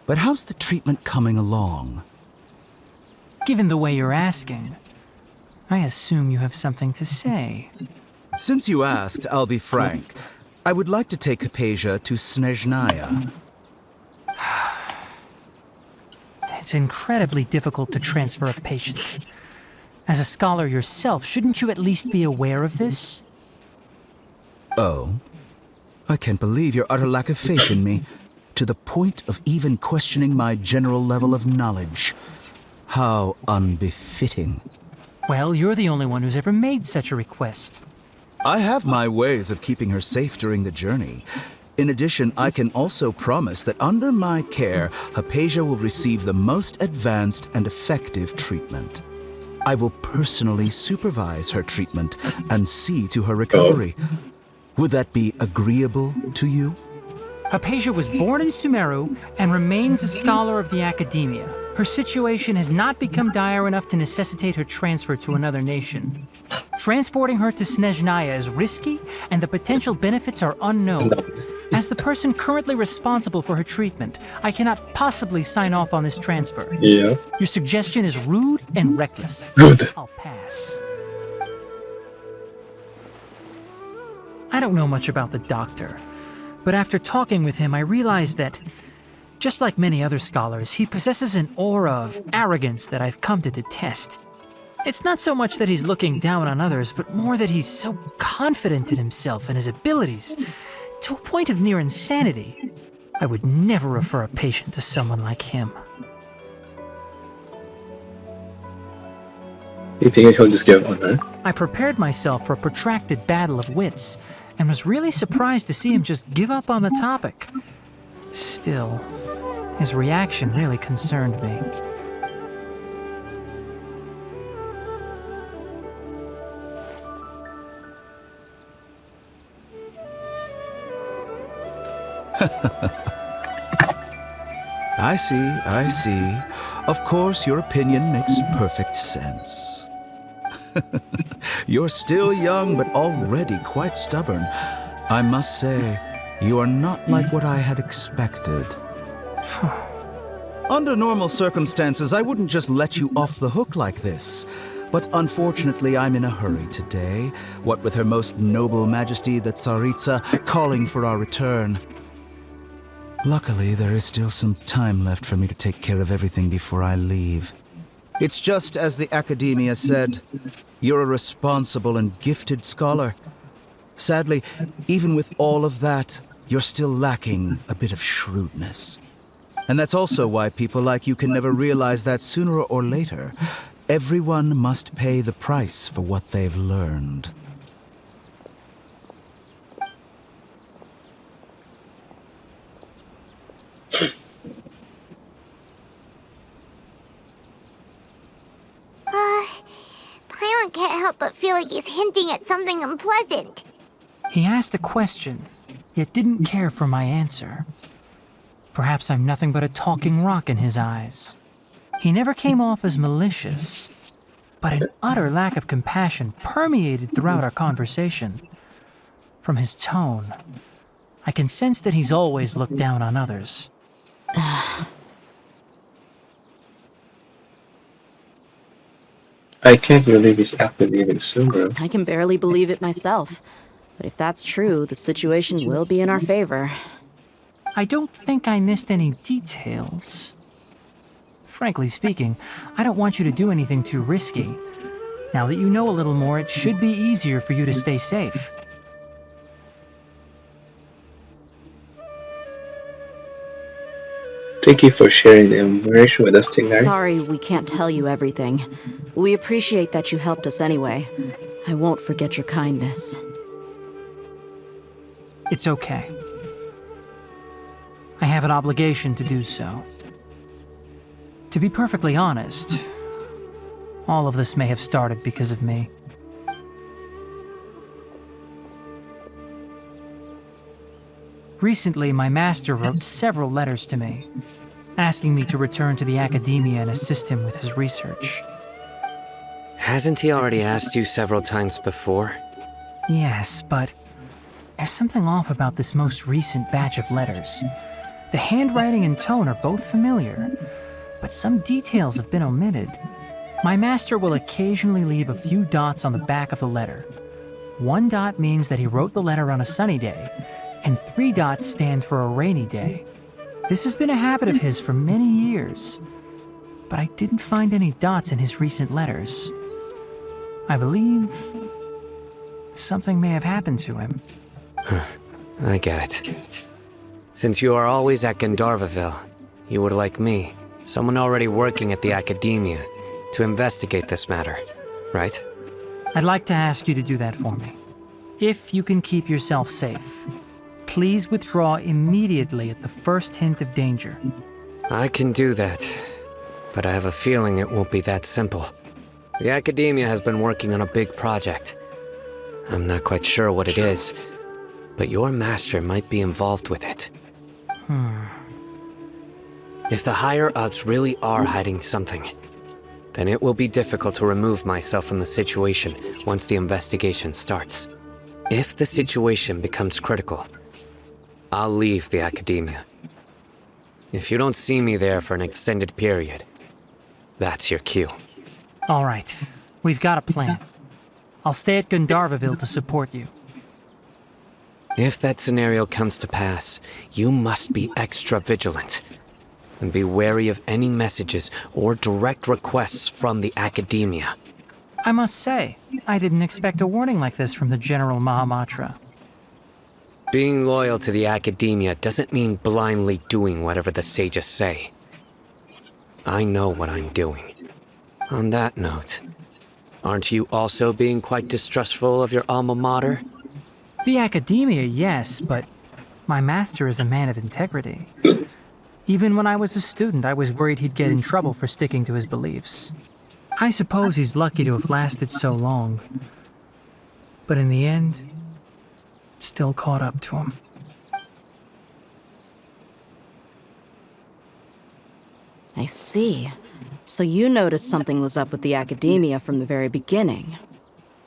but how's the treatment coming along? Given the way you're asking, I assume you have something to say. Since you asked, I'll be frank. I would like to take Hypatia to Snezhnaya. It's incredibly difficult to transfer a patient. As a scholar yourself, shouldn't you at least be aware of this? Oh? I can't believe your utter lack of faith in me, to the point of even questioning my general level of knowledge. How unbefitting. Well, you're the only one who's ever made such a request. I have my ways of keeping her safe during the journey. In addition, I can also promise that under my care, Hypatia will receive the most advanced and effective treatment. I will personally supervise her treatment and see to her recovery. Would that be agreeable to you? Hypatia was born in Sumeru and remains a scholar of the Academia. Her situation has not become dire enough to necessitate her transfer to another nation. Transporting her to Snezhnaya is risky, and the potential benefits are unknown. As the person currently responsible for her treatment, I cannot possibly sign off on this transfer. Yeah. Your suggestion is rude and reckless. Rude. I'll pass. I don't know much about the doctor, but after talking with him, I realized that, just like many other scholars, he possesses an aura of arrogance that I've come to detest. It's not so much that he's looking down on others, but more that he's so confident in himself and his abilities, to a point of near insanity. I would never refer a patient to someone like him. You think he'll just give up on her? I prepared myself for a protracted battle of wits, and was really surprised to see him just give up on the topic. Still, his reaction really concerned me. I see. Of course, your opinion makes perfect sense. You're still young, but already quite stubborn. I must say, you are not like what I had expected. Under normal circumstances, I wouldn't just let you off the hook like this. But unfortunately, I'm in a hurry today, what with Her Most Noble Majesty the Tsaritsa calling for our return. Luckily, there is still some time left for me to take care of everything before I leave. It's just as the Academia said, you're a responsible and gifted scholar. Sadly, even with all of that, you're still lacking a bit of shrewdness. And that's also why people like you can never realize that sooner or later, everyone must pay the price for what they've learned. Paimon can't help but feel like he's hinting at something unpleasant. He asked a question, yet didn't care for my answer. Perhaps I'm nothing but a talking rock in his eyes. He never came off as malicious, but an utter lack of compassion permeated throughout our conversation. From his tone, I can sense that he's always looked down on others. I can't believe he's after leaving Sumeru. I can barely believe it myself. But if that's true, the situation will be in our favor. I don't think I missed any details. Frankly speaking, I don't want you to do anything too risky. Now that you know a little more, it should be easier for you to stay safe. Thank you for sharing the information with us tonight. Sorry we can't tell you everything. We appreciate that you helped us anyway. I won't forget your kindness. It's okay. I have an obligation to do so. To be perfectly honest, all of this may have started because of me. Recently, my master wrote several letters to me, asking me to return to the Academia and assist him with his research. Hasn't he already asked you several times before? Yes, but there's something off about this most recent batch of letters. The handwriting and tone are both familiar, but some details have been omitted. My master will occasionally leave a few dots on the back of the letter. 1 dot means that he wrote the letter on a sunny day, and 3 dots stand for a rainy day. This has been a habit of his for many years, but I didn't find any dots in his recent letters. I believe something may have happened to him. I get it. Since you are always at Gandharvaville, you would like me, someone already working at the Academia, to investigate this matter, right? I'd like to ask you to do that for me. If you can keep yourself safe, please withdraw immediately at the first hint of danger. I can do that, but I have a feeling it won't be that simple. The Academia has been working on a big project. I'm not quite sure what it is, but your master might be involved with it. If the higher-ups really are hiding something, then it will be difficult to remove myself from the situation once the investigation starts. If the situation becomes critical, I'll leave the Academia. If you don't see me there for an extended period, that's your cue. All right, we've got a plan. I'll stay at Gandharvaville to support you. If that scenario comes to pass, you must be extra vigilant. And be wary of any messages or direct requests from the Academia. I must say, I didn't expect a warning like this from the General Mahamatra. Being loyal to the Academia doesn't mean blindly doing whatever the sages say. I know what I'm doing. On that note, aren't you also being quite distrustful of your alma mater? The Academia, yes, but my master is a man of integrity. Even when I was a student, I was worried he'd get in trouble for sticking to his beliefs. I suppose he's lucky to have lasted so long. But in the end, it still caught up to him. I see. So you noticed something was up with the Academia from the very beginning.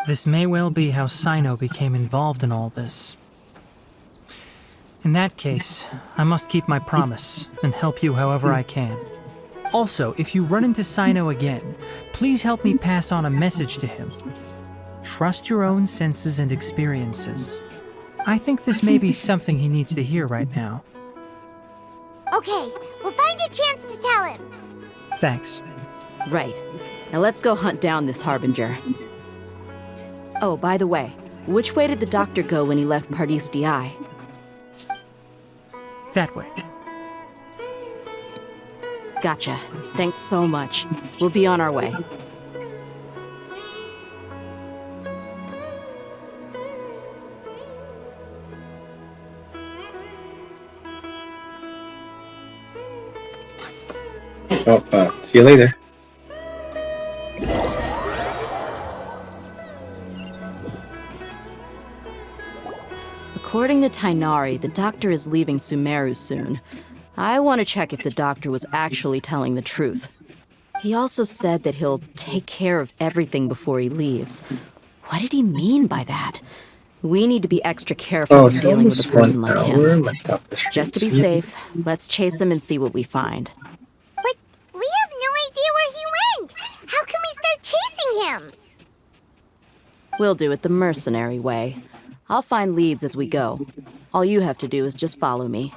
This may well be how Sino became involved in all this. In that case, I must keep my promise and help you however I can. Also, if you run into Sino again, please help me pass on a message to him. Trust your own senses and experiences. I think this may be something he needs to hear right now. Okay, we'll find a chance to tell him. Thanks. Right. Now let's go hunt down this Harbinger. Oh, by the way, which way did the doctor go when he left Pardis Di? That way. Gotcha. Thanks so much. We'll be on our way. Oh, see you later. According to Tainari, the doctor is leaving Sumeru soon. I want to check if the doctor was actually telling the truth. He also said that he'll take care of everything before he leaves. What did he mean by that? We need to be extra careful when dealing with a person like him. Just to be safe, let's chase him and see what we find. But we have no idea where he went! How can we start chasing him? We'll do it the mercenary way. I'll find leads as we go. All you have to do is just follow me.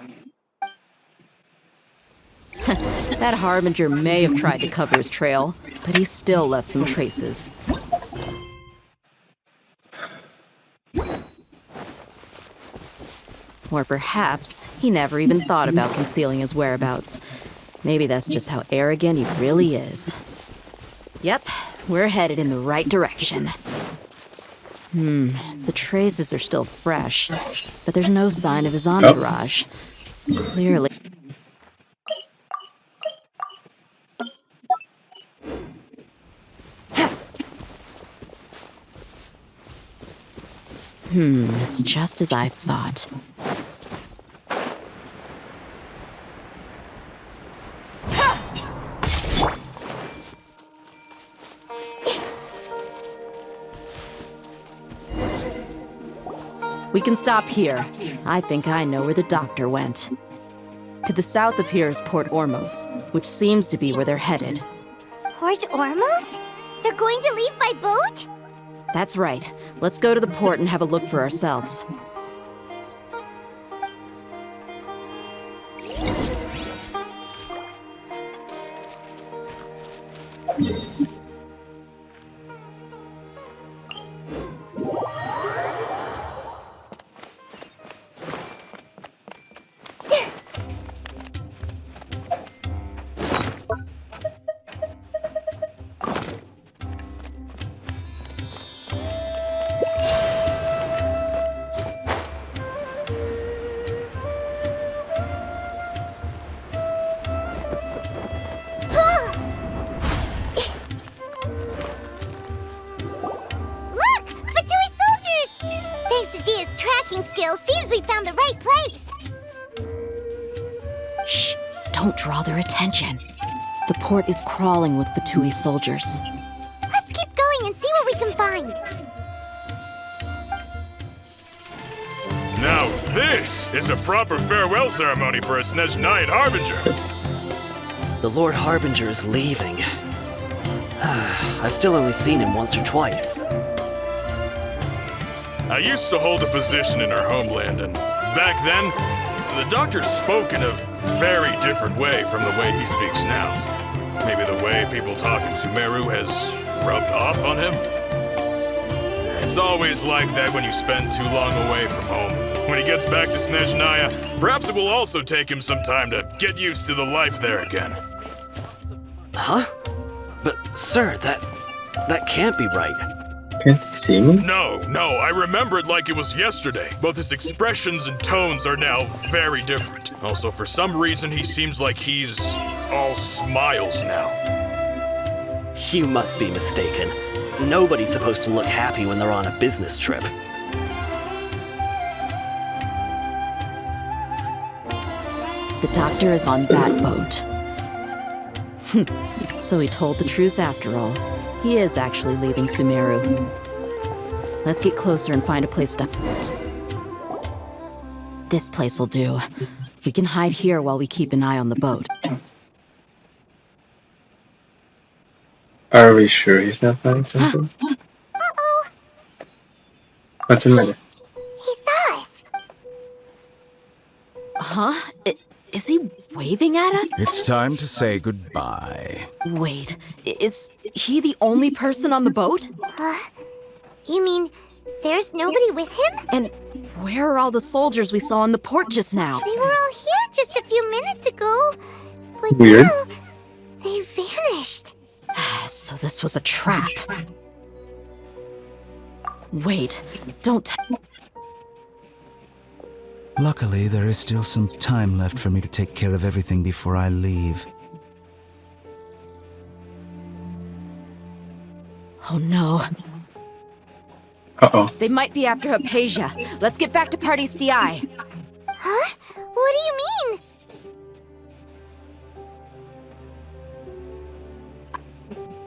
That Harbinger may have tried to cover his trail, but he still left some traces. Or perhaps he never even thought about concealing his whereabouts. Maybe that's just how arrogant he really is. Yep, we're headed in the right direction. The traces are still fresh, but there's no sign of his entourage. Clearly. It's just as I thought. We can stop here. I think I know where the doctor went. To the south of here is Port Ormos, which seems to be where they're headed. Port Ormos? They're going to leave by boat? That's right. Let's go to the port and have a look for ourselves. don't draw their attention. The port is crawling with Fatui soldiers. Let's keep going and see what we can find. Now this is a proper farewell ceremony for a Snezhnaya Harbinger. The Lord Harbinger is leaving. I've still only seen him once or twice. I used to hold a position in our homeland, and back then, the doctor spoke in a very different way from the way he speaks now. Maybe the way people talk in Sumeru has rubbed off on him? It's always like that when you spend too long away from home. When he gets back to Snezhnaya, perhaps it will also take him some time to get used to the life there again. Huh? But, sir, that can't be right. Can't you see me? No, I remember it like it was yesterday. Both his expressions and tones are now very different. Also, for some reason, he seems like he's all smiles now. You must be mistaken. Nobody's supposed to look happy when they're on a business trip. The doctor is on that boat. So he told the truth after all. He is actually leaving Sumeru. Let's get closer and find a place to... This place will do. We can hide here while we keep an eye on the boat. Are we sure he's not planning something? Uh-oh! What's the matter? He saw us! Huh? Is he waving at us? It's time to say goodbye. Wait, is he the only person on the boat? You mean there's nobody with him? And where are all the soldiers we saw in the port just now? They were all here just a few minutes ago. But Weird. now, they vanished. So this was a trap. Wait, don't Luckily, there is still some time left for me to take care of everything before I leave. Oh no. Uh-oh. They might be after Hypatia. Let's get back to Party's DI. Huh? What do you mean?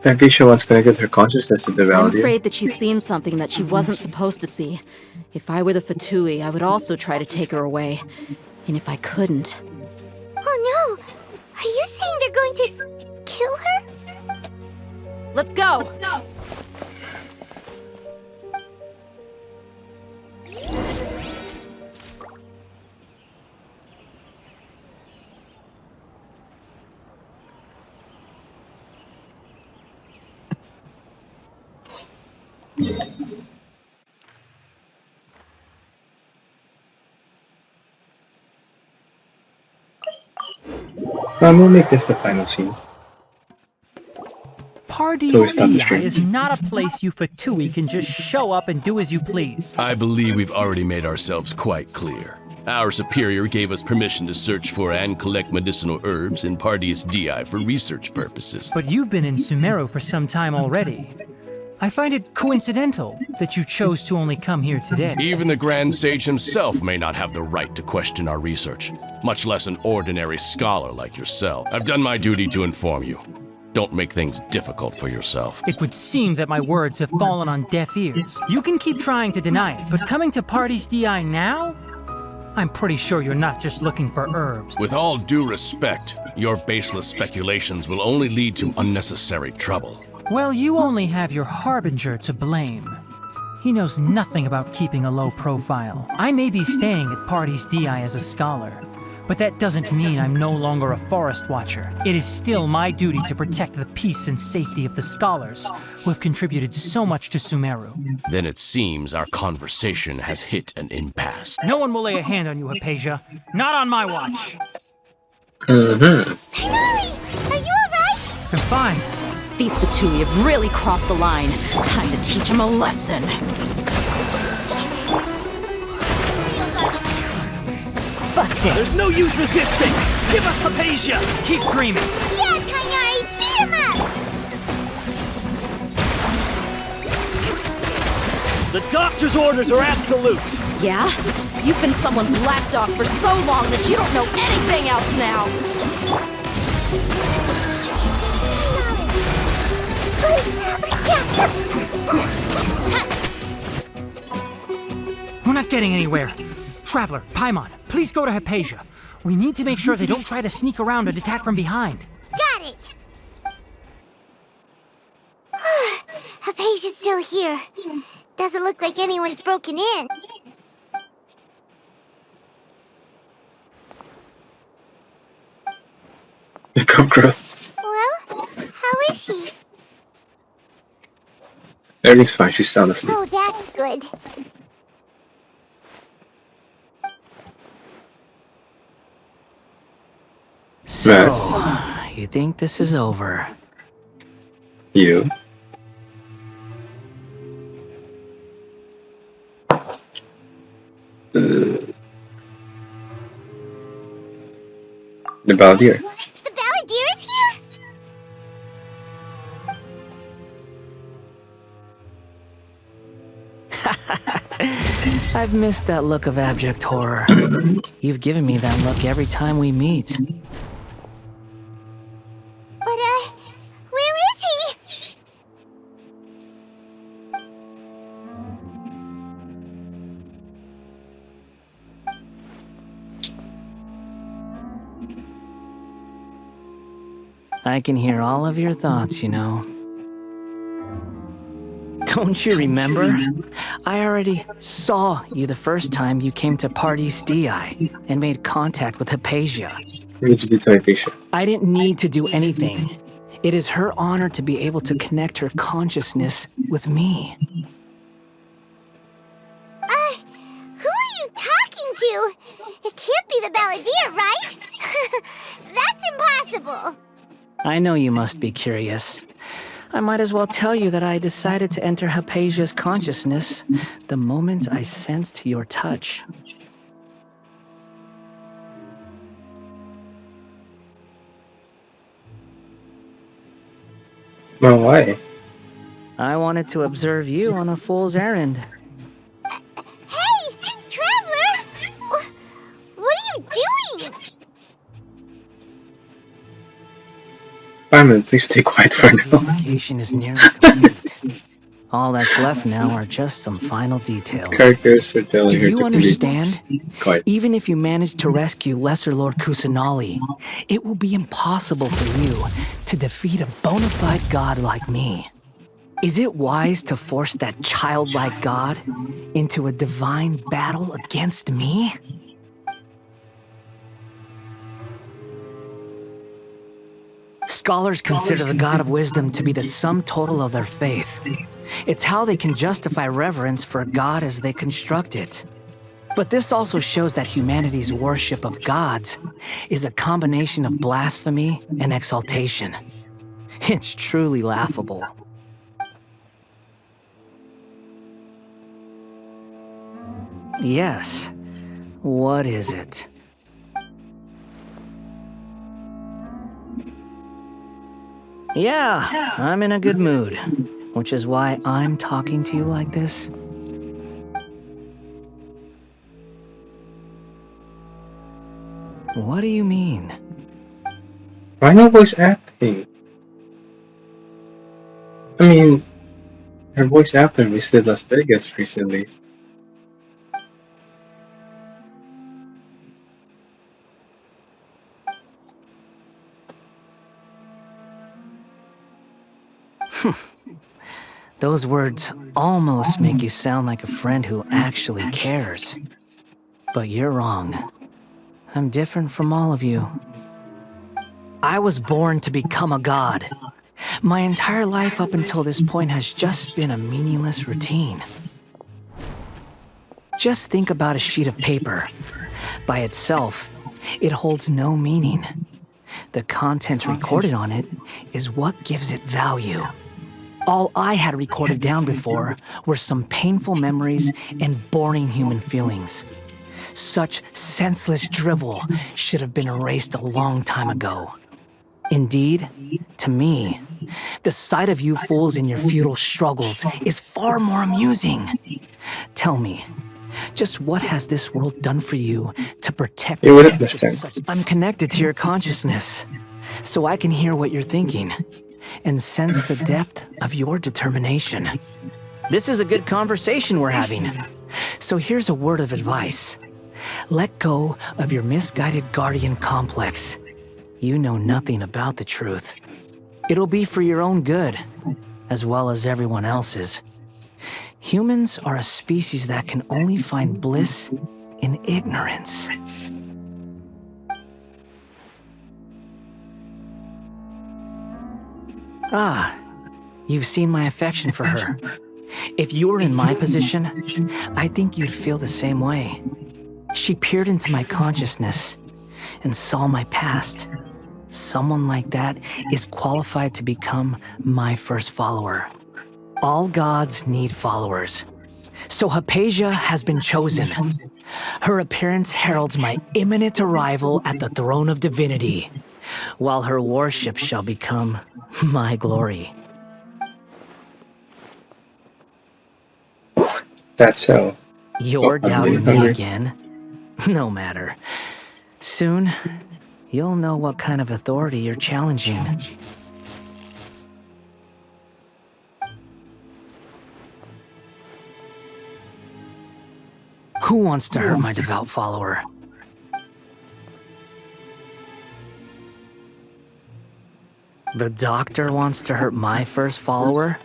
Hypatia once connected her consciousness to the I'm reality. afraid that she's seen something that she wasn't supposed to see. If I were the Fatui, I would also try to take her away. And if I couldn't... Oh no! Are you saying they're going to kill her? Let's go! We'll make this the final scene. Party's So we stop the DI stream. is not a place you Fatui can just show up and do as you please. I believe we've already made ourselves quite clear. Our superior gave us permission to search for and collect medicinal herbs in Pardeus DI for research purposes. But you've been in Sumeru for some time already. I find it coincidental that you chose to only come here today. Even the Grand Sage himself may not have the right to question our research, much less an ordinary scholar like yourself. I've done my duty to inform you. Don't make things difficult for yourself. It would seem that my words have fallen on deaf ears. You can keep trying to deny it, but coming to Party's DI now? I'm pretty sure you're not just looking for herbs. With all due respect, your baseless speculations will only lead to unnecessary trouble. Well, you only have your Harbinger to blame. He knows nothing about keeping a low profile. I may be staying at Party's DI as a scholar, but that doesn't mean I'm no longer a forest watcher. It is still my duty to protect the peace and safety of the scholars who have contributed so much to Sumeru. Then it seems our conversation has hit an impasse. No one will lay a hand on you, Hypatia. Not on my watch. Mm-hmm. Tighnari! Are you alright? I'm fine. These Fatui have really crossed the line. Time to teach them a lesson. Busted! There's no use resisting! Give us Hypatia! Keep dreaming! Yeah, Tighnari! Beat him up! The doctor's orders are absolute! Yeah? You've been someone's lapdog for so long that you don't know anything else now! We're not getting anywhere. Traveler, Paimon, please go to Hypatia. We need to make sure they don't try to sneak around and attack from behind. Got it! Hypatia's still here. Doesn't look like anyone's broken in. Come, girl. Well, how is she? Everything's fine. She's sound asleep. Oh, that's good. So, you think this is over? You? The Balladeer. The Balladeer is here? I've missed that look of abject horror. You've given me that look every time we meet. But, where is he? I can hear all of your thoughts, you know. Don't you remember? I already saw you the first time you came to Party's DI and made contact with Hypatia. What did you do to Hypatia? I didn't need to do anything. It is her honor to be able to connect her consciousness with me. Who are you talking to? It can't be the Balladeer, right? That's impossible. I know you must be curious. I might as well tell you that I decided to enter Hypatia's consciousness the moment I sensed your touch. Well, why? I wanted to observe you on a fool's errand. Hey, Traveler! What are you doing? Paimon, please stay quiet for now. Purification is nearly complete. All that's left now are just some final details. Characters are telling Do her you to understand? Quiet. Even if you manage to rescue Lesser Lord Kusanali, it will be impossible for you to defeat a bona fide god like me. Is it wise to force that childlike god into a divine battle against me? Scholars consider the God of Wisdom to be the sum total of their faith. It's how they can justify reverence for a god as they construct it. But this also shows that humanity's worship of gods is a combination of blasphemy and exaltation. It's truly laughable. Yes. What is it? Yeah, I'm in a good mood, which is why I'm talking to you like this. What do you mean? Why no voice acting? I mean, her voice actor visited Las Vegas recently. Those words almost make you sound like a friend who actually cares. But you're wrong. I'm different from all of you. I was born to become a god. My entire life up until this point has just been a meaningless routine. Just think about a sheet of paper. By itself, it holds no meaning. The content recorded on it is what gives it value. All I had recorded down before were some painful memories and boring human feelings. Such senseless drivel should have been erased a long time ago. Indeed, to me, the sight of you fools in your futile struggles is far more amusing. Tell me, Just what has this world done for you to protect You would it have missed him. I'm connected to your consciousness, so I can hear what you're thinking and sense the depth of your determination. This is a good conversation we're having. So here's a word of advice. Let go of your misguided guardian complex. You know nothing about the truth. It'll be for your own good, as well as everyone else's. Humans are a species that can only find bliss in ignorance. Ah, you've seen my affection for her. If you were in my position, I think you'd feel the same way. She peered into my consciousness and saw my past. Someone like that is qualified to become my first follower. All gods need followers. So Hypatia has been chosen. Her appearance heralds my imminent arrival at the throne of divinity, while her worship shall become my glory. That's so. You're I'm doubting me hungry. again? No matter. Soon, you'll know what kind of authority you're challenging. Who wants to hurt my devout follower? The doctor wants to hurt my first follower?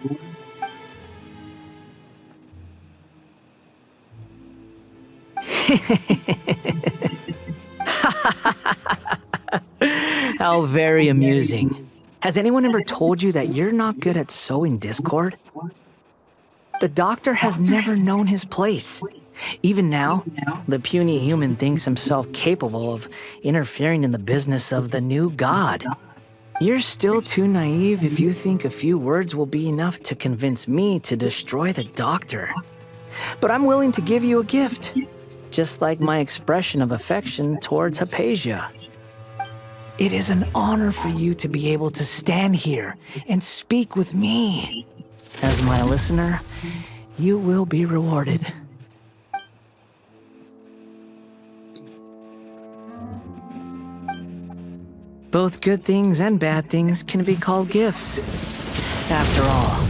How very amusing. Has anyone ever told you that you're not good at sowing discord? The doctor has never known his place. Even now, the puny human thinks himself capable of interfering in the business of the new god. You're still too naive if you think a few words will be enough to convince me to destroy the doctor. But I'm willing to give you a gift, just like my expression of affection towards Hypatia. It is an honor for you to be able to stand here and speak with me. As my listener, you will be rewarded. Both good things and bad things can be called gifts. After all,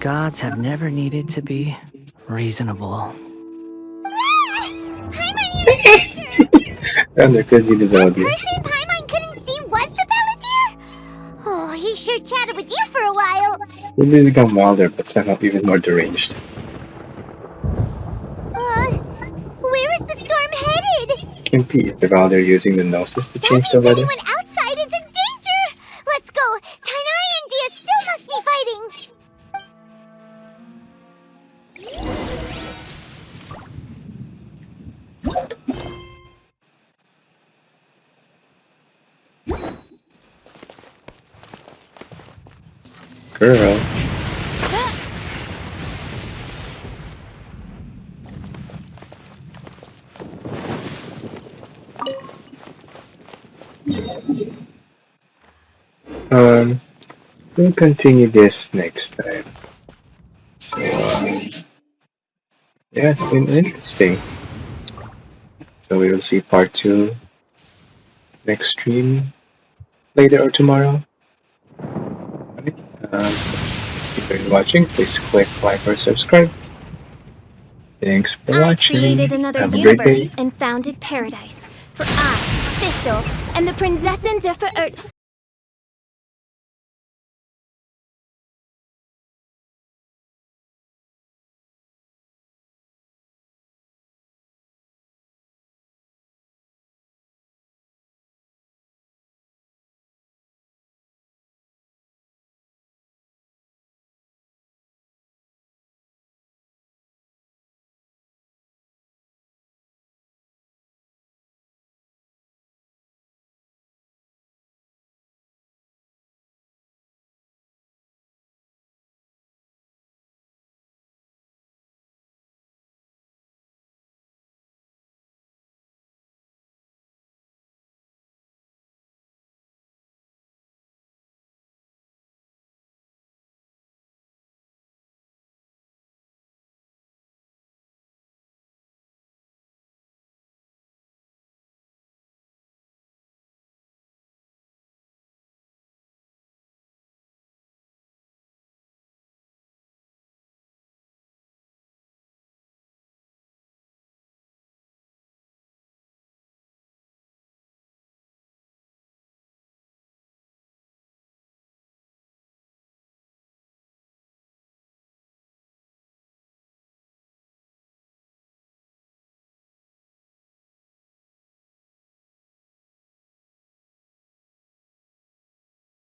gods have never needed to be reasonable. And there could be the The value. person Paimon couldn't see was the Palantir? Oh, he sure chatted with you for a while. It did become wilder, but somehow even more deranged. Where is the storm headed? Kimpy, is the Valder using the Gnosis to change the That means weather? anyone outside is in danger! Let's go! Tainari and Dia still must be fighting! Girl. We'll continue this next time. So, yeah, it's been interesting. So we will see part 2 next stream later or tomorrow. Alright, if you're watching, please click like or subscribe. Thanks for watching. Created another Have a great universe day. and founded paradise. For I, Official, and the Prinzessin der Verirrt